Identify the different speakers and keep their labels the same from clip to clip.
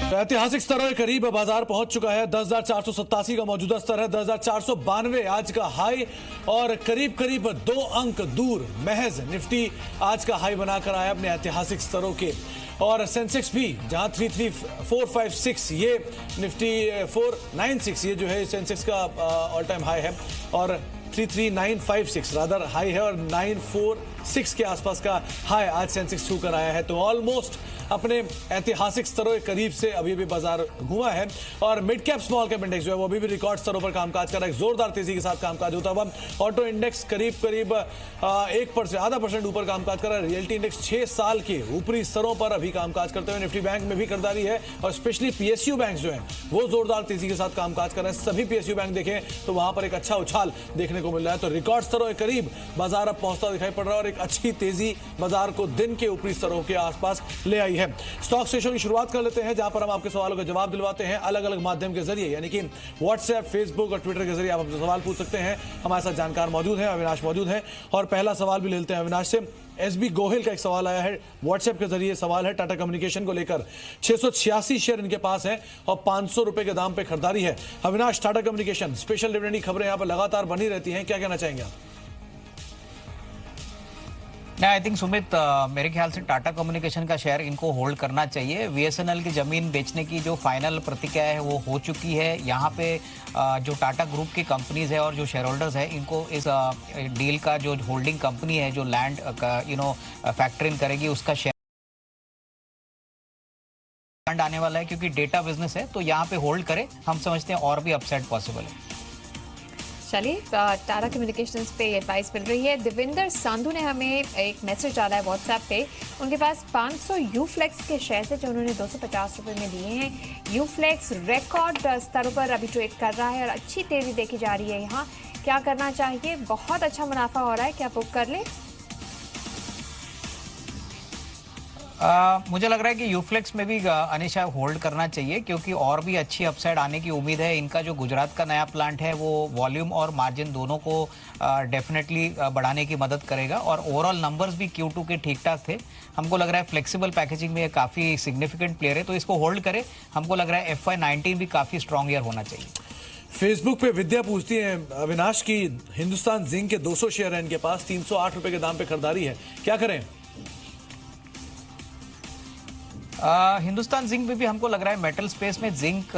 Speaker 1: ऐतिहासिक स्तरों के करीब बाजार पहुंच चुका है। 10,487 का मौजूदा स्तर है, 10,492 आज का हाई और करीब करीब 2 अंक दूर महज निफ्टी आज का हाई बनाकर आया अपने ऐतिहासिक स्तरों के। और सेंसेक्स भी जहां 33,456 ये निफ्टी 496 ये जो है सेंसेक्स का ऑल टाइम हाई है और 33956 रादर हाई है और 946 के आसपास का हाई आज सेंसेक्स छू कर आया है। तो ऑलमोस्ट अपने ऐतिहासिक स्तरों के करीब से अभी भी बाजार घुमा है और mid cap small cap index जो है वो अभी भी रिकॉर्ड स्तरों पर कामकाज कर रहा है। जोरदार तेजी के साथ कामकाज होता हुआ ऑटो इंडेक्स करीब 1% आधा परसेंट ऊपर कामकाज कर रहा है। रियल्टी इंडेक्स 6 साल के ऊपरी स्तरों पर अभी कामकाज करते हुए। निफ्टी बैंक में भी खरीदारी है और स्पेशली पीएसयू बैंक जो है वो जोरदार तेजी के साथ कामकाज कर रहे हैं। सभी पीएसयू बैंक देखें तो वहां पर एक अच्छा उछाल देखने को मिल रहा है। तो रिकॉर्ड स्तरों के करीब बाजार अब पहुंचता दिखाई पड़ रहा है और एक अच्छी तेजी बाजार को दिन के ऊपरी स्तरों के आसपास ले आई है। स्टॉक सेशन की शुरुआत कर लेते हैं जहां पर हम आपके सवालों का जवाब दिलवाते हैं अलग अलग माध्यम के जरिए, यानी कि व्हाट्सएप, फेसबुक और ट्विटर के जरिए आप हमसे सवाल पूछ सकते हैं। हमारे साथ जानकार मौजूद हैं, अविनाश मौजूद हैं और पहला सवाल भी लेते हैं अविनाश से। एसबी गोहिल का एक सवाल आया है व्हाट्सएप के जरिए। सवाल है टाटा कम्युनिकेशन को लेकर 686 शेयर इनके पास है और 500 रुपए के दाम पे खरीदारी है। Avinash, Tata communication special dividend की खबरें यहां पर लगातार बनी रहती हैं, क्या कहना चाहेंगे आप?
Speaker 2: आई थिंक सुमित, मेरे ख्याल से टाटा कम्युनिकेशन का शेयर इनको होल्ड करना चाहिए। बीएसएनएल की जमीन बेचने की जो फाइनल प्रतिक्रिया है वो हो चुकी है। यहाँ पे जो टाटा ग्रुप की कंपनीज है और जो शेयर होल्डर्स है इनको इस डील का जो होल्डिंग कंपनी है जो लैंड का फैक्टरिंग करेगी उसका शेयर फंड आने वाला है, क्योंकि डेटा बिजनेस है तो यहाँ पे होल्ड करें। हम समझते हैं और भी अपसाइड पॉसिबल है।
Speaker 3: चलिए, टाटा कम्युनिकेशंस पे एडवाइस मिल रही है। देवेंद्र संधू ने हमें एक मैसेज डाला है व्हाट्सएप पे। उनके पास 500 यूफ्लेक्स के शेयर्स है जो उन्होंने 250 रुपये में लिए हैं। यूफ्लेक्स रिकॉर्ड स्तरों पर अभी ट्रेड कर रहा है और अच्छी तेजी देखी जा रही है। यहाँ क्या करना चाहिए? बहुत अच्छा मुनाफा हो रहा है, क्या बुक कर ले?
Speaker 2: मुझे लग रहा है कि यूफ्लेक्स में भी अनिशा होल्ड करना चाहिए, क्योंकि और भी अच्छी अपसाइड आने की उम्मीद है। इनका जो गुजरात का नया प्लांट है वो वॉल्यूम और मार्जिन दोनों को डेफिनेटली बढ़ाने की मदद करेगा और ओवरऑल नंबर्स भी Q2 के ठीक ठाक थे। हमको लग रहा है फ्लेक्सिबल पैकेजिंग में काफ़ी सिग्निफिकेंट प्लेयर है तो इसको होल्ड करें। हमको लग रहा है FY19 भी काफ़ी स्ट्रॉन्ग ईयर होना चाहिए।
Speaker 1: फेसबुक पे विद्या पूछती है अविनाश की हिंदुस्तान जिंक के 200 शेयर है इनके पास, 308 रुपए के दाम पे खरीदारी है, क्या करें?
Speaker 2: हिंदुस्तान जिंक में भी हमको लग रहा है मेटल स्पेस में जिंक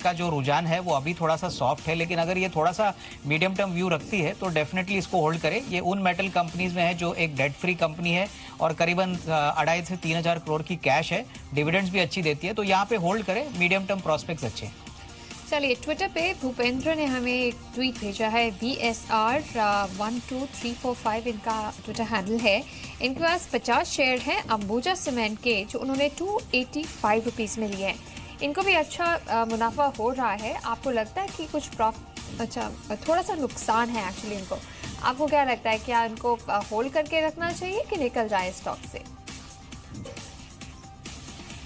Speaker 2: का जो रुझान है वो अभी थोड़ा सा सॉफ्ट है, लेकिन अगर ये थोड़ा सा मीडियम टर्म व्यू रखती है तो डेफिनेटली इसको होल्ड करें। ये उन मेटल कंपनीज में है जो एक डेट फ्री कंपनी है और करीबन 2,500 से 3,000 करोड़ की कैश है, डिविडेंड्स भी अच्छी देती है, तो यहाँ पे होल्ड करें। मीडियम टर्म प्रॉस्पेक्ट्स अच्छे हैं।
Speaker 3: चलिए, ट्विटर पे भूपेंद्र ने हमें एक ट्वीट भेजा है। VSR 12345 इनका ट्विटर हैंडल है। इनके पास 50 शेयर हैं अंबुजा सीमेंट के जो उन्होंने 285 रुपीज़ में लिए हैं। इनको भी अच्छा मुनाफा हो रहा है। आपको लगता है कि कुछ थोड़ा सा नुकसान है एक्चुअली इनको? आपको क्या लगता है, क्या इनको होल्ड करके रखना चाहिए कि निकल जाए स्टॉक से?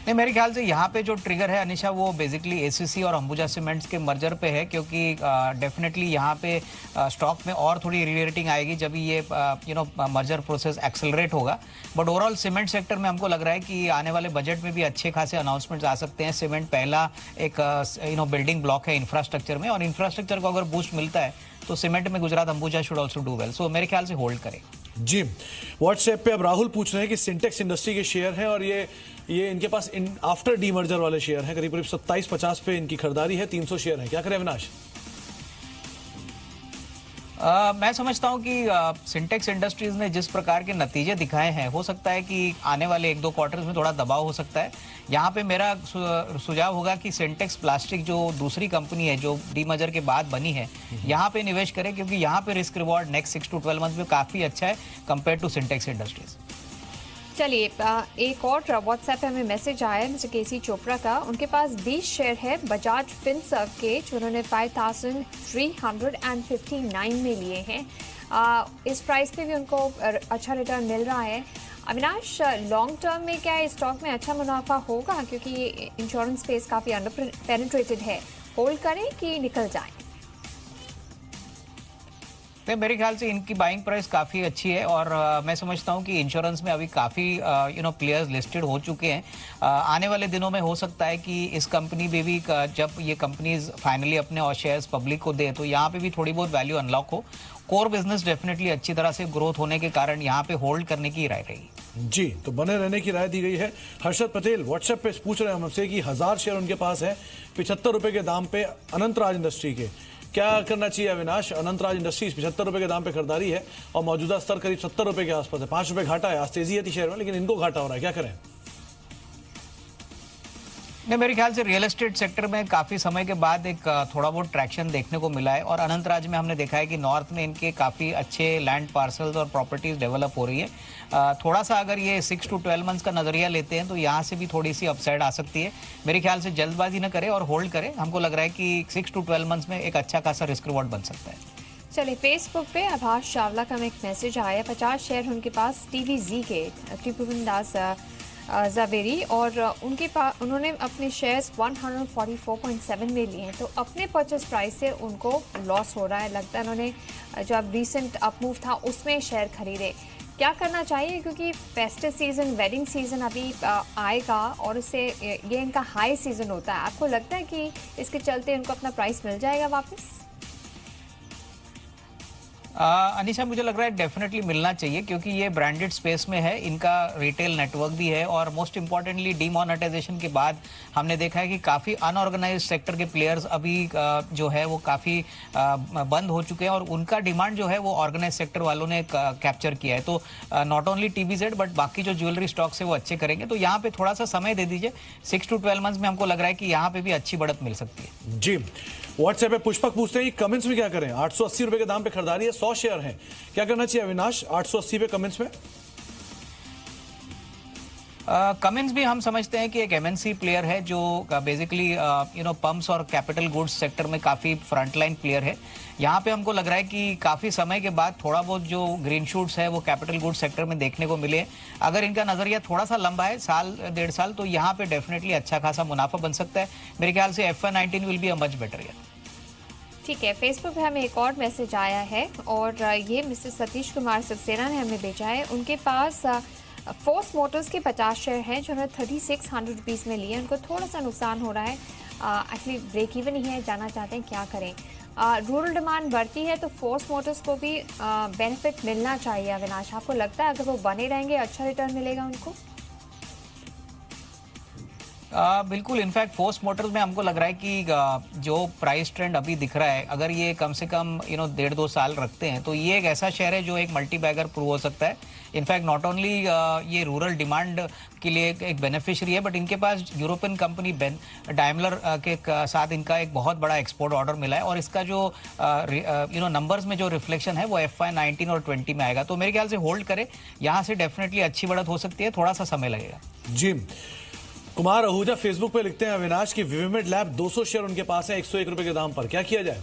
Speaker 2: नहीं, मेरे ख्याल से यहाँ पे जो ट्रिगर है अनिशा वो बेसिकली ACC और अंबुजा सीमेंट्स के मर्जर पे है, क्योंकि डेफिनेटली यहाँ पे स्टॉक में और थोड़ी रीरेटिंग आएगी जब ये मर्जर प्रोसेस एक्सेलरेट होगा। बट ओवरऑल सीमेंट सेक्टर में हमको लग रहा है कि आने वाले बजट में भी अच्छे खासे अनाउंसमेंट्स आ सकते हैं। सीमेंट पहला एक बिल्डिंग ब्लॉक है इंफ्रास्ट्रक्चर में, और इंफ्रास्ट्रक्चर को अगर बूस्ट मिलता है तो सीमेंट में Gujarat Ambuja should also do well. So मेरे ख्याल से होल्ड करें।
Speaker 1: जी, व्हाट्सएप पे अब राहुल पूछ रहे हैं कि सिंटेक्स इंडस्ट्री के शेयर हैं और ये इनके पास आफ्टर डीमर्जर वाले शेयर हैं। करीब 27-50 पे इनकी खरीदारी है, 300 शेयर है, क्या करें अविनाश?
Speaker 2: मैं समझता हूं कि सिंटेक्स इंडस्ट्रीज ने जिस प्रकार के नतीजे दिखाए हैं, हो सकता है कि आने वाले 1-2 क्वार्टर्स में थोड़ा दबाव हो सकता है। यहाँ पे मेरा सुझाव होगा कि सिंटेक्स प्लास्टिक जो दूसरी कंपनी है जो डीमर्जर के बाद बनी है, यहाँ पे निवेश करें, क्योंकि यहाँ पे risk reward next 6 to 12 month में काफ़ी अच्छा है कंपेयर टू सिंटेक्स इंडस्ट्रीज।
Speaker 3: चलिए, एक और व्हाट्सएप पे हमें मैसेज आया है मिस्टर केसी चोपड़ा का। उनके पास 20 शेयर है बजाज फिनसर्व के जो उन्होंने 5,359 में लिए हैं। इस प्राइस पे भी उनको अच्छा रिटर्न मिल रहा है। अविनाश, लॉन्ग टर्म में क्या स्टॉक में अच्छा मुनाफा होगा, क्योंकि ये इंश्योरेंस स्पेस काफ़ी अंडर पेनिट्रेटेड है? होल्ड करें कि निकल जाएं?
Speaker 2: तो मेरे ख्याल से इनकी बाइंग प्राइस काफ़ी अच्छी है और मैं समझता हूं कि इंश्योरेंस में अभी काफ़ी प्लेयर्स लिस्टेड हो चुके हैं। आने वाले दिनों में हो सकता है कि इस कंपनी में भी जब ये कंपनीज फाइनली अपने और शेयर्स पब्लिक को दे तो यहाँ पे भी थोड़ी बहुत वैल्यू अनलॉक हो। कोर बिजनेस डेफिनेटली अच्छी तरह से ग्रोथ होने के कारण यहाँ पे होल्ड करने की राय रहेगी।
Speaker 1: जी, तो बने रहने की राय दी गई है। हर्षद पटेल व्हाट्सएप पे पूछ रहे हैं हमसे कि 1000 शेयर उनके पास है 75 रुपए के दाम पे अनंतराज इंडस्ट्री के। क्या करना चाहिए अविनाश? अनंतराज इंडस्ट्रीज 75 रुपए के दाम पे खरीदारी है और मौजूदा स्तर करीब 70 रुपए के आसपास है। 5 रुपए घाटा है। आज तेजी है शेयर में, लेकिन इनको घाटा हो रहा है, क्या करें?
Speaker 2: नहीं, मेरे ख्याल से रियल एस्टेट सेक्टर में काफ़ी समय के बाद एक थोड़ा बहुत ट्रैक्शन देखने को मिला है और अनंतराज में हमने देखा है कि नॉर्थ में इनके काफ़ी अच्छे लैंड पार्सल्स और प्रॉपर्टीज डेवलप हो रही है। थोड़ा सा अगर ये 6 to 12 मंथ्स का नजरिया लेते हैं तो यहाँ से भी थोड़ी सी अपसाइड आ सकती है। मेरे ख्याल से जल्दबाजी न करें और होल्ड करें। हमको लग रहा है कि 6 to 12 मंथ्स में एक अच्छा खासा रिस्क रिवॉर्ड बन सकता है।
Speaker 3: चलिए, फेसबुक पे आभास चावला का एक मैसेज आया। 50 शेयर उनके पास टीवीजी के टिपुवन दास जावेरी और उन्होंने अपने शेयर्स 144.7 में लिए हैं, तो अपने परचेस प्राइस से उनको लॉस हो रहा है। लगता है उन्होंने जो अब रिसेंट अपमूव था उसमें शेयर खरीदे। क्या करना चाहिए, क्योंकि फेस्टिव सीजन, वेडिंग सीजन अभी आएगा और इससे ये इनका हाई सीजन होता है। आपको लगता है कि इसके चलते इनको अपना प्राइस मिल जाएगा वापस?
Speaker 2: अनिशा, मुझे लग रहा है डेफिनेटली मिलना चाहिए क्योंकि ये ब्रांडेड स्पेस में है, इनका रिटेल नेटवर्क भी है और मोस्ट इंपॉर्टेंटली डीमोनेटाइजेशन के बाद हमने देखा है कि काफ़ी अनऑर्गेनाइज्ड सेक्टर के प्लेयर्स अभी जो है वो काफ़ी बंद हो चुके हैं और उनका डिमांड जो है वो ऑर्गेनाइज सेक्टर वालों ने कैप्चर किया है। तो नॉट ओनली टीबीजेड बट बाकी जो ज्वेलरी स्टॉक्स है वो अच्छे करेंगे। तो यहाँ पे थोड़ा सा समय दे दीजिए। 6 to 12 मंथ्स में हमको लग रहा है कि यहाँ पे भी अच्छी बढ़त मिल सकती है।
Speaker 1: जी, व्हाट्सएप पे पुष्पक पूछते हैं कि कमेंट्स में क्या करें? 880 रुपए के दाम पे खरीदारी है, 100 शेयर हैं, क्या करना चाहिए अविनाश? 880 पे कमेंट्स में।
Speaker 2: कमिंस भी हम समझते हैं कि एक एमएनसी प्लेयर है जो बेसिकली पंप्स और कैपिटल गुड्स सेक्टर में काफ़ी फ्रंटलाइन प्लेयर है। यहाँ पे हमको लग रहा है कि काफ़ी समय के बाद थोड़ा बहुत जो ग्रीन शूट्स है वो कैपिटल गुड्स सेक्टर में देखने को मिले। अगर इनका नज़रिया थोड़ा सा लंबा है, साल 1.5 साल, तो यहाँ पे डेफिनेटली अच्छा खासा मुनाफा बन सकता है। मेरे ख्याल से FY19 will be a much better year.
Speaker 3: ठीक है, फेसबुक पे हमें एक और मैसेज आया है और ये मिस्टर सतीश कुमार सक्सेना ने हमें भेजा है। उनके पास फोर्स मोटर्स के 50 शेयर हैं जो उन्होंने 3600 रुपीज़ में लिए। उनको थोड़ा सा नुकसान हो रहा है, एक्चुअली ब्रेक इवन ही है। जानना चाहते हैं क्या करें। रूरल डिमांड बढ़ती है तो फोर्स मोटर्स को भी बेनिफिट मिलना चाहिए। अविनाश, आपको लगता है अगर वो बने रहेंगे अच्छा रिटर्न मिलेगा उनको?
Speaker 2: बिल्कुल, इनफैक्ट फोर्स मोटर्स में हमको लग रहा है कि जो प्राइस ट्रेंड अभी दिख रहा है, अगर ये कम से कम 1.5-2 साल रखते हैं तो ये एक ऐसा शेयर है जो एक मल्टी बैगर प्रूव हो सकता है। इनफैक्ट नॉट ओनली ये रूरल डिमांड के लिए एक बेनिफिशियरी है बट इनके पास यूरोपियन कंपनी डायमलर के साथ इनका एक बहुत बड़ा एक्सपोर्ट ऑर्डर मिला है और इसका जो नंबर्स में जो रिफ्लेक्शन है वो FY19 और 20 में आएगा। तो मेरे ख्याल से होल्ड करें, यहाँ से डेफिनेटली अच्छी बढ़त हो सकती है, थोड़ा सा समय लगेगा।
Speaker 1: जी, कुमार आहूजा फेसबुक पे लिखते हैं अविनाश की विविमेड लैब 200 शेयर उनके पास है 101 रुपए के दाम पर, क्या किया जाए?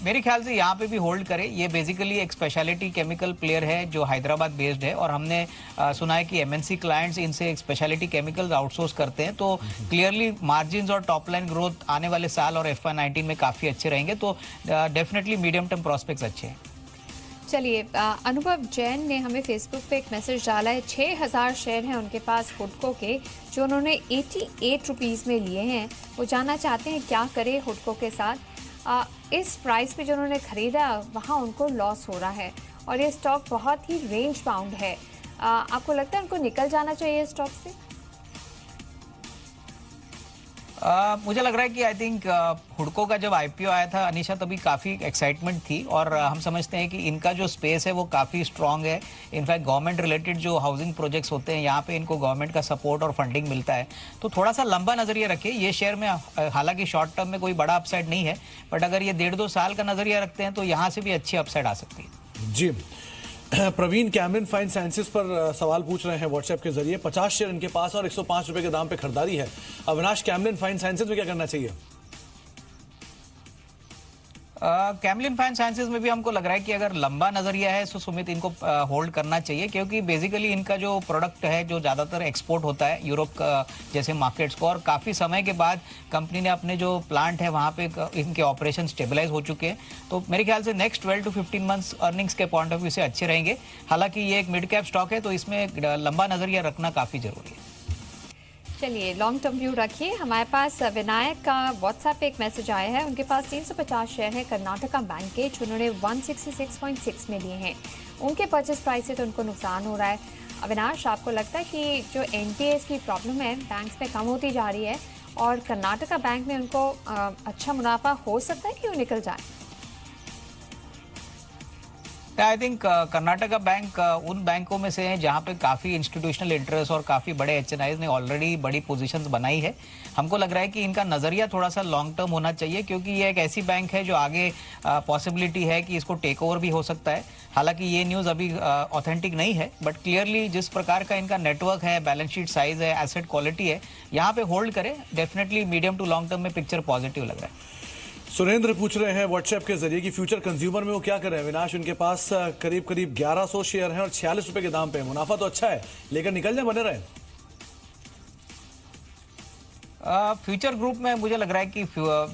Speaker 2: मेरे ख्याल से यहाँ पे भी होल्ड करें। ये बेसिकली एक स्पेशलिटी केमिकल प्लेयर है जो हैदराबाद बेस्ड है और हमने सुना है कि एमएनसी क्लाइंट्स इनसे एक स्पेशलिटी केमिकल्स आउटसोर्स करते हैं। तो क्लियरली मार्जिन्स और टॉप लाइन ग्रोथ आने वाले साल और FY19 में काफ़ी अच्छे रहेंगे। तो डेफिनेटली मीडियम टर्म प्रोस्पेक्ट्स अच्छे हैं।
Speaker 3: चलिए, अनुभव जैन ने हमें फेसबुक पे एक मैसेज डाला है। 6000 शेयर हैं उनके पास हुडको के जो उन्होंने 88 रुपीज़ में लिए हैं। वो जानना चाहते हैं क्या करें हुडको के साथ। इस प्राइस पे जो उन्होंने ख़रीदा वहाँ उनको लॉस हो रहा है और ये स्टॉक बहुत ही रेंज बाउंड है। आपको लगता है उनको निकल जाना चाहिए स्टॉक से?
Speaker 2: मुझे लग रहा है कि आई थिंक हुडको का जब IPO आया था अनिशा, तभी काफ़ी एक्साइटमेंट थी और हम समझते हैं कि इनका जो स्पेस है वो काफ़ी स्ट्रांग है। इनफैक्ट गवर्नमेंट रिलेटेड जो हाउसिंग प्रोजेक्ट्स होते हैं यहाँ पे इनको गवर्नमेंट का सपोर्ट और फंडिंग मिलता है। तो थोड़ा सा लंबा नज़रिया रखिए। ये शेयर में हालांकि शॉर्ट टर्म में कोई बड़ा अपसाइड नहीं है बट अगर ये 1.5-2 साल का नज़रिया रखते हैं तो यहाँ से भी अच्छी अपसाइड आ सकती है।
Speaker 1: जी, प्रवीण कैमलिन फाइन साइंसेस पर सवाल पूछ रहे हैं व्हाट्सएप के जरिए। 50 शेयर इनके पास और 105 रुपए के दाम पे खरीदारी है। अविनाश, कैमलिन फाइन साइंसेस में क्या करना चाहिए?
Speaker 2: कैमलिन फाइन साइंसेज में भी हमको लग रहा है कि अगर लंबा नजरिया है तो सुमित इनको होल्ड करना चाहिए, क्योंकि बेसिकली इनका जो प्रोडक्ट है जो ज़्यादातर एक्सपोर्ट होता है यूरोप का जैसे मार्केट्स को, और काफ़ी समय के बाद कंपनी ने अपने जो प्लांट है वहाँ पे इनके ऑपरेशन स्टेबलाइज हो चुके हैं। तो मेरे ख्याल से नेक्स्ट 12 to 15 मंथ्स अर्निंग्स के पॉइंट ऑफ व्यू से अच्छे रहेंगे। हालांकि ये एक मिड कैप स्टॉक है तो इसमें लंबा नजरिया रखना काफ़ी जरूरी है।
Speaker 3: चलिए लॉन्ग टर्म व्यू रखिए। हमारे पास विनायक का व्हाट्सएप पे एक मैसेज आया है। उनके पास 350 शेयर है कर्नाटका बैंक के, जो उन्होंने 166.6 में लिए हैं। उनके परचेस प्राइस से तो उनको नुकसान हो रहा है। अविनाश, आपको लगता है कि जो एनपीएस की प्रॉब्लम है बैंक्स में कम होती जा रही है और कर्नाटका बैंक में उनको अच्छा मुनाफा हो सकता है कि वो निकल जाए?
Speaker 2: आई थिंक कर्नाटका बैंक उन बैंकों में से है जहां पे काफ़ी इंस्टीट्यूशनल इंटरेस्ट और काफ़ी बड़े एचएनआईज ने ऑलरेडी बड़ी पोजीशंस बनाई है। हमको लग रहा है कि इनका नज़रिया थोड़ा सा लॉन्ग टर्म होना चाहिए, क्योंकि ये एक ऐसी बैंक है जो आगे पॉसिबिलिटी है कि इसको टेक ओवर भी हो सकता है। हालांकि ये न्यूज़ अभी ऑथेंटिक नहीं है, बट क्लियरली जिस प्रकार का इनका नेटवर्क है, बैलेंस शीट साइज है, एसेट क्वालिटी है, यहाँ पे होल्ड करें। Definitely medium to long term में पिक्चर पॉजिटिव लग रहा है।
Speaker 1: सुरेंद्र पूछ रहे हैं व्हाट्सएप के जरिए कि फ्यूचर कंज्यूमर में वो क्या कर रहे हैं। विनाश, उनके पास करीब 1100 शेयर हैं और 46 रुपए के दाम पे। मुनाफा तो अच्छा है, लेकर निकल जाए, बने रहे।
Speaker 2: फ्यूचर ग्रुप में मुझे लग रहा है कि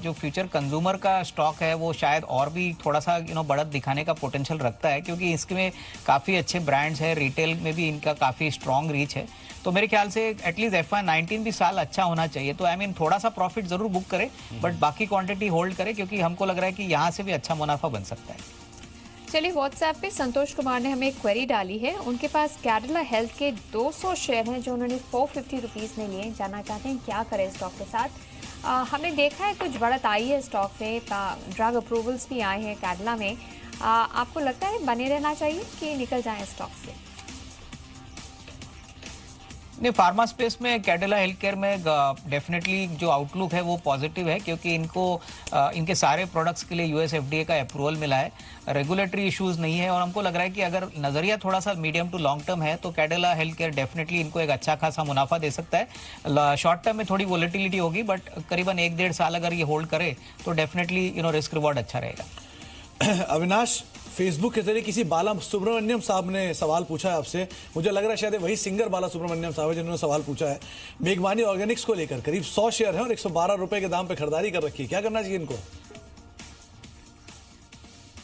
Speaker 2: जो फ्यूचर कंज्यूमर का स्टॉक है वो शायद और भी थोड़ा सा बढ़त दिखाने का पोटेंशियल रखता है, क्योंकि इसमें काफ़ी अच्छे ब्रांड्स हैं, रिटेल में भी इनका काफ़ी स्ट्रॉन्ग रीच है। तो मेरे ख्याल से एटलीस्ट FY19 भी साल अच्छा होना चाहिए। तो थोड़ा सा प्रॉफिट जरूर बुक करे, बट बाकी क्वांटिटी होल्ड करे, क्योंकि हमको लग रहा है कि यहाँ से भी अच्छा मुनाफा बन सकता है।
Speaker 3: चलिए व्हाट्सएप पे संतोष कुमार ने हमें एक क्वेरी डाली है। उनके पास कैडिला हेल्थ के 200 शेयर हैं जो उन्होंने 450 रुपीज़ में लिए। जानना चाहते हैं क्या करें स्टॉक के साथ। हमने देखा है कुछ बढ़त आई है स्टॉक में, ड्रग अप्रूवल्स भी आए हैं कैडिला में। आपको लगता है बने रहना चाहिए कि निकल जाए स्टॉक से?
Speaker 2: नहीं, फार्मा स्पेस में कैडिला हेल्थ केयर में डेफिनेटली जो आउटलुक है वो पॉजिटिव है, क्योंकि इनको इनके सारे प्रोडक्ट्स के लिए US FDA का अप्रूवल मिला है, रेगुलेटरी इश्यूज नहीं है। और हमको लग रहा है कि अगर नज़रिया थोड़ा सा मीडियम टू लॉन्ग टर्म है तो कैडिला हेल्थ केयर डेफिनेटली इनको एक अच्छा खासा मुनाफा दे सकता है। शॉर्ट टर्म में थोड़ी वोलेटिलिटी होगी, बट करीबन 1-1.5 साल अगर ये होल्ड करे तो डेफिनेटली रिस्क रिवॉर्ड अच्छा रहेगा।
Speaker 1: अविनाश, फेसबुक के जरिए किसी बाला सुब्रमण्यम साहब ने सवाल पूछा है आपसे। मुझे लग रहा है शायद वही सिंगर बाला सुब्रमण्यम साहब है जिन्होंने सवाल पूछा है। मेघमानी ऑर्गेनिक्स को लेकर करीब 100 शेयर है और 112 रुपए के दाम पे खरीदारी कर रखी है। क्या करना चाहिए इनको?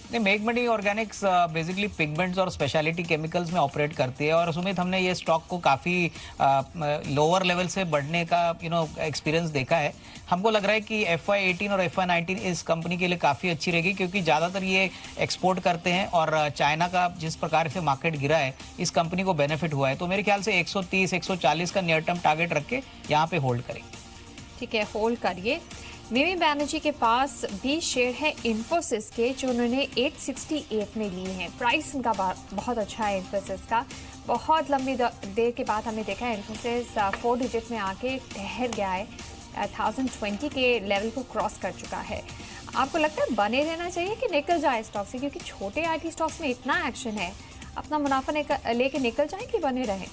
Speaker 2: नहीं, मेघमनी ऑर्गेनिक्स बेसिकली पिगमेंट्स और स्पेशलिटी केमिकल्स में ऑपरेट करती है, और सुमित हमने ये स्टॉक को काफ़ी लोअर लेवल से बढ़ने का एक्सपीरियंस देखा है। हमको लग रहा है कि FY18 और FY19 इस कंपनी के लिए काफ़ी अच्छी रहेगी, क्योंकि ज़्यादातर ये एक्सपोर्ट करते हैं और चाइना का जिस प्रकार से मार्केट गिरा है इस कंपनी को बेनिफिट हुआ है। तो मेरे ख्याल से 130-140 का नियर टर्म टारगेट रख के यहाँ पे होल्ड करें।
Speaker 3: ठीक है, होल्ड करिए। मिमी बैनर्जी के पास 20 शेयर है इन्फोसिस के, जो उन्होंने 868 में लिए हैं। प्राइस उनका बहुत अच्छा है इन्फोसिस का। बहुत लंबी देर के बाद हमने देखा है इन्फोसिस 4 डिजिट में आके ठहर गया है, 1020 के लेवल को क्रॉस कर चुका है। आपको लगता है बने रहना चाहिए कि निकल जाए स्टॉक से? क्योंकि छोटे IT स्टॉक्स में इतना एक्शन है, अपना मुनाफा लेके निकल जाए कि बने रहें?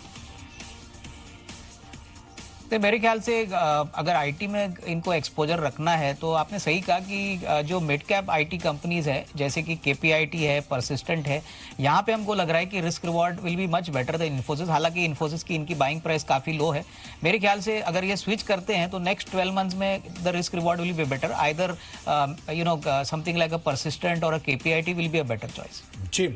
Speaker 2: तो मेरे ख्याल से अगर IT में इनको एक्सपोजर रखना है तो आपने सही कहा कि जो मिड कैप IT कंपनीज है जैसे कि KPIT है, परसिस्टेंट है, यहाँ पे हमको लग रहा है कि risk reward will be much better than Infosys. हालांकि इन्फोसिस की इनकी बाइंग प्राइस काफ़ी लो है। मेरे ख्याल से अगर ये स्विच करते हैं तो नेक्स्ट 12 मंथ्स में the risk reward will be better. Either something like a Persistent और a KPIT will be a better choice.
Speaker 1: जी,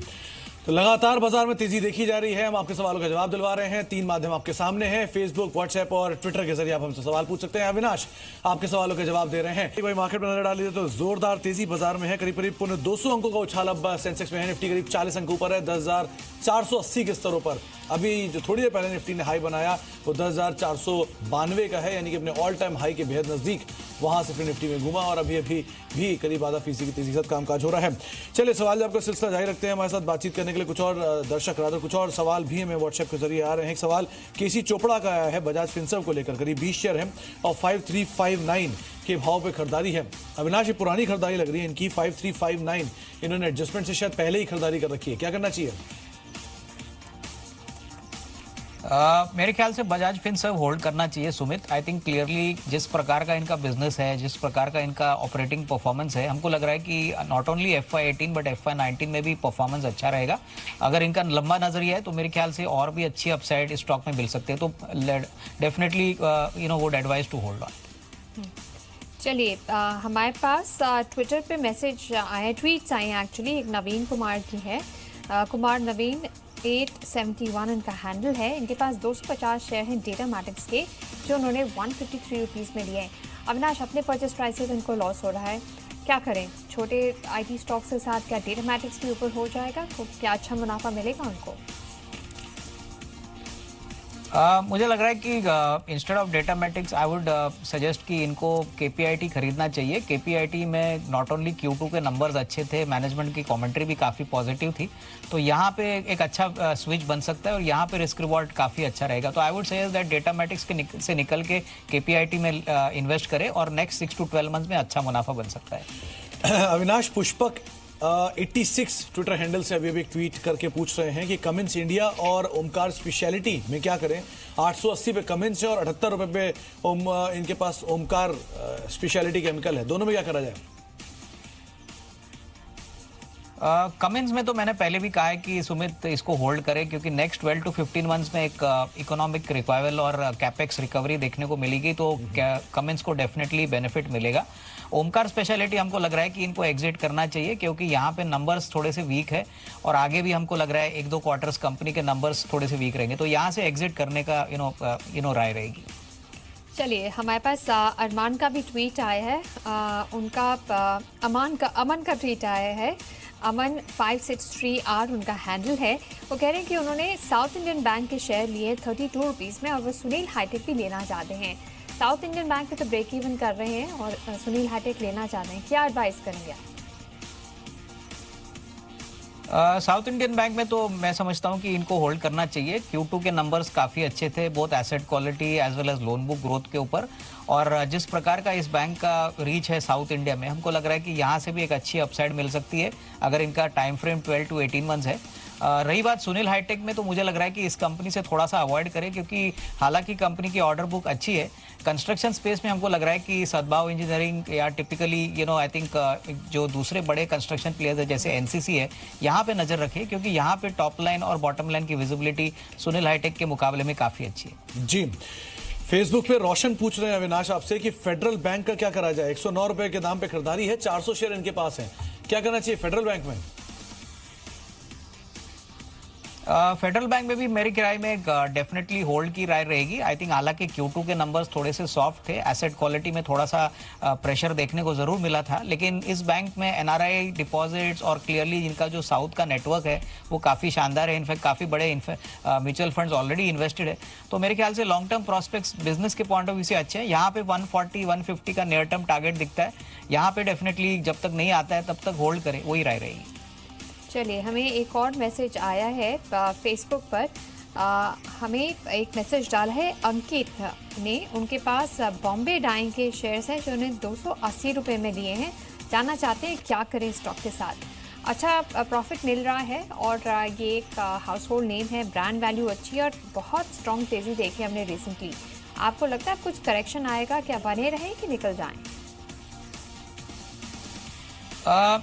Speaker 1: तो लगातार बाजार में तेजी देखी जा रही है। हम आपके सवालों का जवाब दिलवा रहे हैं। 3 माध्यम आपके सामने हैं, फेसबुक, व्हाट्सएप और ट्विटर के जरिए आप हमसे सवाल पूछ सकते हैं। अविनाश आपके सवालों के जवाब दे रहे हैं। भाई मार्केट में नजर डाल लीजिए तो जोरदार तेजी बाजार में है। करीब 200 अंकों का उछाल अब सेंसेक्स में है। निफ्टी करीब 40 अंक ऊपर है, 10,480 के स्तरों पर। अभी जो थोड़ी देर पहले निफ्टी ने हाई बनाया वो 10,492 का है, यानी कि अपने ऑल टाइम हाई के बेहद नजदीक वहां से फिर निफ्टी में घूमा और अभी भी करीब आधा फीसदी की तेजी के साथ कामकाज हो रहा है। चलिए सवाल जवाब का सिलसिला जारी रखते हैं। हमारे साथ बातचीत करने के लिए कुछ और दर्शक रादर कुछ और सवाल भी हमें व्हाट्सएप के जरिए आ रहे हैं। एक सवाल KC चोपड़ा का आया है बजाज फिनसर्व को लेकर। करीब 20 शेयर है और 5359 के भाव पे खरीदारी है। अविनाश, ये पुरानी खरीदारी लग रही है इनकी, 5359। इन्होंने एडजस्टमेंट से शायद पहले ही खरीदारी कर रखी है। क्या करना चाहिए?
Speaker 2: मेरे ख्याल से बजाज फिनसर्व होल्ड करना चाहिए सुमित। आई थिंक क्लियरली जिस प्रकार का इनका बिजनेस है, जिस प्रकार का इनका ऑपरेटिंग परफॉर्मेंस है, हमको लग रहा है कि not only FY18 but FY19 में भी परफॉर्मेंस अच्छा रहेगा। अगर इनका लंबा नजरिया है तो मेरे ख्याल से और भी अच्छी अपसाइड स्टॉक में मिल सकते हैं, तो definitely would advise to hold on.
Speaker 3: चलिए, हमारे पास ट्विटर पे मैसेज आए, ट्वीट्स आए हैं एक्चुअली। एक नवीन कुमार की है, कुमार नवीन 871 इनका हैंडल है। इनके पास 250 शेयर हैं डेटामैटिक्स के, जो उन्होंने 153 रुपीज़ में लिए हैं। अविनाश, अपने परचेस प्राइस से इनको लॉस हो रहा है, क्या करें? छोटे IT स्टॉक्स के साथ क्या डेटामैटिक्स भी ऊपर हो जाएगा? तो क्या अच्छा मुनाफा मिलेगा उनको?
Speaker 2: मुझे लग रहा है कि instead of Datamatics I would suggest कि इनको KPIT खरीदना चाहिए। KPIT में नॉट ओनली Q2 के नंबर्स अच्छे थे, मैनेजमेंट की कमेंट्री भी काफ़ी पॉजिटिव थी, तो यहाँ पे एक अच्छा स्विच बन सकता है और यहाँ पे रिस्क रिवॉर्ड काफ़ी अच्छा रहेगा। तो आई वुड सजेस्ट दैट डेटामैटिक्स से निकल के KPIT में इन्वेस्ट करें और नेक्स्ट 6 to 12 मंथ्स में अच्छा मुनाफा बन सकता है।
Speaker 1: अविनाश, पुष्पक 86 ट्विटर हैंडल से अभी एक ट्वीट करके पूछ रहे हैं कि कमिंस इंडिया और ओमकार स्पेशलिटी में क्या करें। 880 पे कमिंस है और 78 रुपए पे इनके पास ओमकार स्पेशलिटी केमिकल है, दोनों में क्या करा जाए?
Speaker 2: कमिंस में तो मैंने पहले भी कहा है कि सुमित इसको होल्ड करें, क्योंकि नेक्स्ट 12 to 15 मंथ्स में एक इकोनॉमिक रिवाइवल और कैपेक्स रिकवरी देखने को मिलेगी, तो कमिंस को डेफिनेटली बेनिफिट मिलेगा। ओमकार स्पेशलिटी हमको लग रहा है कि इनको एग्जिट करना चाहिए, क्योंकि यहाँ पे नंबर्स थोड़े से वीक है और आगे भी हमको लग रहा है 1-2 क्वार्टर्स कंपनी के नंबर्स थोड़े से वीक रहेंगे, तो यहाँ से एग्जिट करने का राय रहेगी।
Speaker 3: चलिए, हमारे पास अरमान का भी ट्वीट आया है। उनका अमन का ट्वीट आया है। अमन 563R उनका हैंडल है। वो कह रहे हैं कि उन्होंने साउथ इंडियन बैंक के शेयर लिए 32 रुपीज़ में और वो सुनील हाईटेक भी लेना चाहते हैं। साउथ इंडियन बैंक पे तो ब्रेक इवन कर रहे हैं और सुनील हाईटेक लेना चाहते हैं, क्या एडवाइस करेंगे आप?
Speaker 2: साउथ इंडियन बैंक में तो मैं समझता हूं कि इनको होल्ड करना चाहिए। Q2 के नंबर्स काफ़ी अच्छे थे, both asset quality as well as loan book growth के ऊपर, और जिस प्रकार का इस बैंक का रीच है साउथ इंडिया में, हमको लग रहा है कि यहाँ से भी एक अच्छी अपसाइड मिल सकती है अगर इनका टाइम फ्रेम 12 to 18 मंथ्स है। रही बात सुनील हाईटेक में, तो मुझे लग रहा है कि इस कंपनी से थोड़ा सा अवॉइड करें, क्योंकि हालांकि कंपनी की ऑर्डर बुक अच्छी है। कंस्ट्रक्शन स्पेस में हमको लग रहा है कि सद्भाव इंजीनियरिंग या टिपिकली आई थिंक जो दूसरे बड़े कंस्ट्रक्शन प्लेयर्स है जैसे NCC है, यहाँ पे नजर रखिए, क्योंकि यहाँ पे टॉप लाइन और बॉटम लाइन की विजिबिलिटी सुनील हाईटेक के मुकाबले में काफ़ी अच्छी है।
Speaker 1: जी, फेसबुक पे रोशन पूछ रहे हैं अविनाश आपसे कि फेडरल बैंक का क्या करा जाए। 109 रुपए के दाम पे खरीदारी है, 400 शेयर इनके पास है, क्या करना चाहिए फेडरल बैंक में?
Speaker 2: फेडरल बैंक में भी मेरी राय में डेफिनेटली होल्ड की राय रहेगी। आई थिंक हालांकि Q2 के नंबर्स थोड़े से सॉफ्ट थे, एसेट क्वालिटी में थोड़ा सा प्रेशर देखने को जरूर मिला था, लेकिन इस बैंक में NRI डिपॉजिट्स और क्लियरली इनका जो साउथ का नेटवर्क है वो काफ़ी शानदार है। इनफैक्ट काफ़ी बड़े म्यूचुअल फंड्स ऑलरेडी इन्वेस्टेड है, तो मेरे ख्याल से लॉन्ग टर्म प्रॉस्पेक्ट्स बिजनेस के पॉइंट ऑफ व्यू से अच्छे हैं। यहाँ पे 140-150 का नियर टर्म टारगेट दिखता है, यहाँ पे डेफिनेटली जब तक नहीं आता है तब तक होल्ड करें, वही राय रहेगी।
Speaker 3: चलिए, हमें एक और मैसेज आया है फेसबुक पर। हमें एक मैसेज डाला है अंकित ने। उनके पास बॉम्बे डाइंग के शेयर्स हैं जो उन्हें 280 रुपये में लिए हैं। जानना चाहते हैं क्या करें स्टॉक के साथ। अच्छा प्रॉफिट मिल रहा है और ये एक हाउस होल्ड नेम है, ब्रांड वैल्यू अच्छी है और बहुत स्ट्रॉन्ग तेज़ी देखी हमने रिसेंटली। आपको लगता है कुछ करेक्शन आएगा, क्या बने रहें कि निकल जाएं?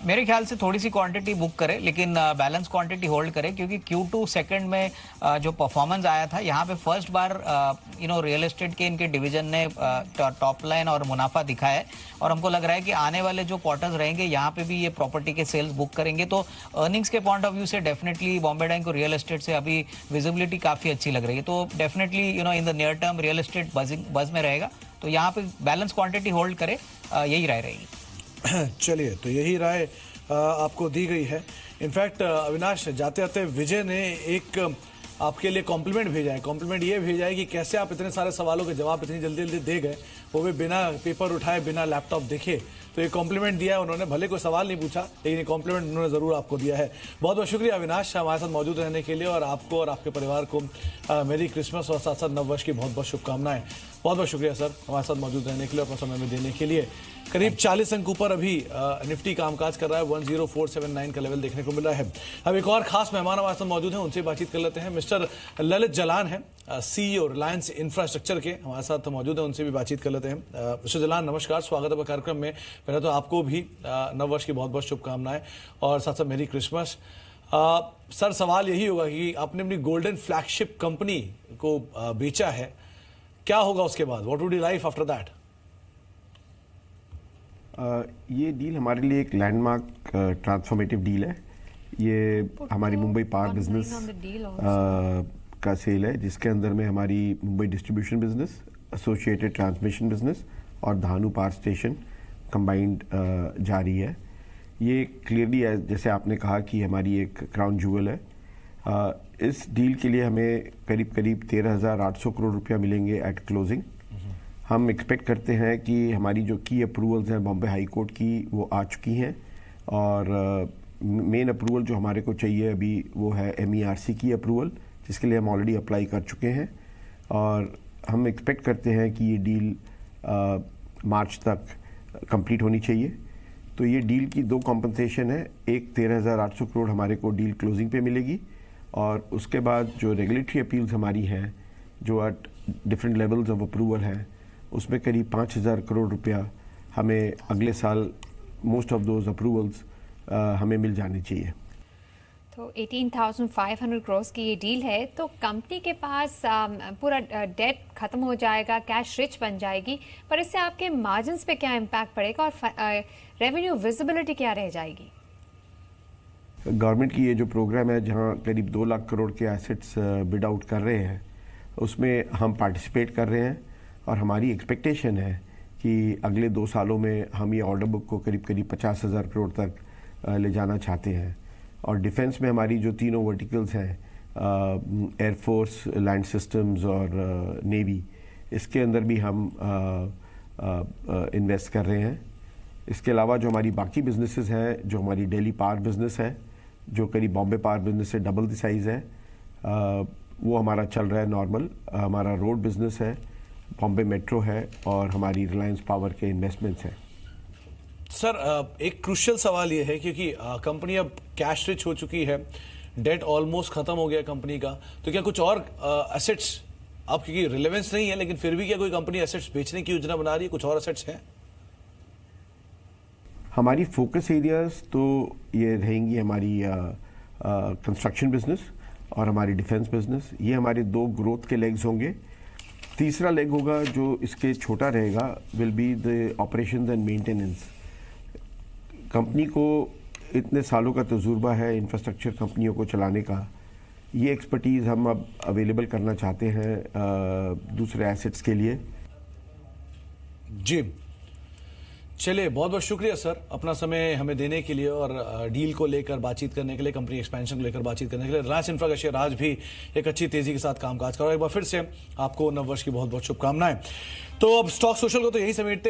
Speaker 2: मेरे ख्याल से थोड़ी सी क्वांटिटी बुक करें, लेकिन बैलेंस क्वांटिटी होल्ड करें, क्योंकि Q2 सेकंड में जो परफॉर्मेंस आया था, यहाँ पे फर्स्ट बार रियल एस्टेट के इनके डिवीजन ने टॉप लाइन और मुनाफा दिखाया है, और हमको लग रहा है कि आने वाले जो क्वार्टर्स रहेंगे यहाँ पे भी ये प्रॉपर्टी के सेल्स बुक करेंगे, तो अर्निंग्स के पॉइंट ऑफ व्यू से डेफिनेटली बॉम्बे डाइंग को रियल एस्टेट से अभी विजिबिलिटी काफ़ी अच्छी लग रही है, तो definitely in the near term real estate बज में रहेगा, तो यहाँ पे बैलेंस क्वांटिटी होल्ड करें, यही राय रहेगी।
Speaker 1: चलिए, तो यही राय आपको दी गई है। इनफैक्ट अविनाश, जाते जाते विजय ने एक आपके लिए कॉम्प्लीमेंट भेजा है। कॉम्प्लीमेंट ये भेजा है कि कैसे आप इतने सारे सवालों के जवाब इतनी जल्दी जल्दी दे गए, वो भी बिना पेपर उठाए, बिना लैपटॉप देखे। तो ये कॉम्प्लीमेंट दिया है उन्होंने, भले कोई सवाल नहीं पूछा, लेकिन ये कॉम्प्लीमेंट उन्होंने ज़रूर आपको दिया है। बहुत बहुत शुक्रिया अविनाश हमारे साथ मौजूद रहने के लिए, और आपको और आपके परिवार को मेरी क्रिसमस और साथ साथ नववर्ष की बहुत बहुत शुभकामनाएं। बहुत बहुत शुक्रिया सर हमारे साथ मौजूद रहने के लिए, अपना समय में देने के लिए। करीब 40 अंक ऊपर अभी निफ्टी कामकाज कर रहा है, 10479 का लेवल देखने को मिल रहा है। अब एक और खास मेहमान हमारे साथ मौजूद हैं, उनसे बातचीत कर लेते हैं। मिस्टर ललित जलान हैं, CEO रिलायंस इंफ्रास्ट्रक्चर के हमारे साथ मौजूद है, उनसे भी बातचीत कर लेते हैं। मिस्टर जलान, नमस्कार, स्वागत है कार्यक्रम में। पहले तो आपको भी नव वर्ष की बहुत बहुत शुभकामनाएं और साथ साथ मेरी क्रिसमस। सर, सवाल यही होगा कि आपने अपनी गोल्डन फ्लैगशिप कंपनी को बेचा है, क्या होगा उसके बाद? What would be life after that?
Speaker 4: ये डील हमारे लिए एक लैंडमार्क ट्रांसफॉर्मेटिव डील है। ये हमारी मुंबई पावर बिजनेस का सेल है, जिसके अंदर में हमारी Mumbai distribution business, associated transmission business और धानु पावर स्टेशन कंबाइंड जा रही है। ये क्लियरली जैसे आपने कहा कि हमारी एक क्राउन जूवल है। इस डील के लिए हमें करीब करीब 13,800 करोड़ रुपया मिलेंगे एट क्लोजिंग। हम एक्सपेक्ट करते हैं कि हमारी जो की अप्रूवल्स हैं बॉम्बे हाई कोर्ट की, वो आ चुकी हैं और मेन अप्रूवल जो हमारे को चाहिए अभी वो है MERC की अप्रूवल, जिसके लिए हम ऑलरेडी अप्लाई कर चुके हैं और हम एक्सपेक्ट करते हैं कि ये डील मार्च तक कंप्लीट होनी चाहिए। तो ये डील की दो कॉम्पनसेशन है, एक 13,800 करोड़ हमारे को डील क्लोजिंग पे मिलेगी और उसके बाद जो रेगुलेटरी अपील्स हमारी हैं जो at different levels of approval हैं, उसमें करीब 5,000 करोड़ रुपया हमें अगले साल मोस्ट ऑफ दोज अप्रूवल्स हमें मिल जाने चाहिए।
Speaker 3: तो 18,500 करोड़ की ये डील है, तो कंपनी के पास पूरा डेट खत्म हो जाएगा, कैश रिच बन जाएगी, पर इससे आपके मार्जिन्स पे क्या इम्पैक्ट पड़ेगा और रेवेन्यू विजिबिलिटी क्या रह जाएगी?
Speaker 4: गवर्नमेंट की ये जो प्रोग्राम है जहाँ करीब 2 लाख करोड़ के एसेट्स बिड आउट कर रहे हैं, उसमें हम पार्टिसिपेट कर रहे हैं और हमारी एक्सपेक्टेशन है कि अगले 2 सालों में हम ये ऑर्डर बुक को करीब करीब 50,000 करोड़ तक ले जाना चाहते हैं। और डिफेंस में हमारी जो तीनों वर्टिकल्स हैं, एयरफोर्स, लैंड सिस्टम्स और नेवी, इसके अंदर भी हम इन्वेस्ट कर रहे हैं। इसके अलावा जो हमारी बाकी बिजनेसेस हैं, जो हमारी दिल्ली पावर बिजनेस है जो करीब बॉम्बे पावर बिजनेस से डबल द साइज़ है, वो हमारा चल रहा है नॉर्मल। हमारा रोड बिजनेस है, बॉम्बे मेट्रो है और हमारी रिलायंस पावर के इन्वेस्टमेंट्स हैं।
Speaker 1: सर, एक क्रूशियल सवाल ये है क्योंकि कंपनी अब कैश रिच हो चुकी है, डेट ऑलमोस्ट खत्म हो गया कंपनी का, तो क्या कुछ और एसेट्स, अब क्योंकि रिलेवेंस नहीं है लेकिन फिर भी क्या कोई कंपनी एसेट्स बेचने की योजना बना रही है? कुछ और एसेट्स हैं?
Speaker 4: हमारी फोकस एरियाज तो ये रहेंगी हमारी कंस्ट्रक्शन बिजनेस और हमारी डिफेंस बिजनेस। ये हमारे 2 ग्रोथ के लेग्स होंगे। तीसरा लेग होगा जो इसके छोटा रहेगा, will be the operations and maintenance. Company को इतने सालों का तजुर्बा है इंफ्रास्ट्रक्चर कंपनियों को चलाने का, ये एक्सपर्टीज़ हम अब अवेलेबल करना चाहते हैं दूसरे एसेट्स के लिए।
Speaker 1: जी, चलिए, बहुत बहुत शुक्रिया सर अपना समय हमें देने के लिए और डील को लेकर बातचीत करने के लिए, कंपनी एक्सपेंशन को लेकर बातचीत करने के लिए। रिलायंस इंफ्रा का शेयर आज भी एक अच्छी तेजी के साथ कामकाज कर रहा है। एक बार फिर से आपको नव वर्ष की बहुत बहुत शुभकामनाएं। तो अब स्टॉक सोशल को तो यही समेटते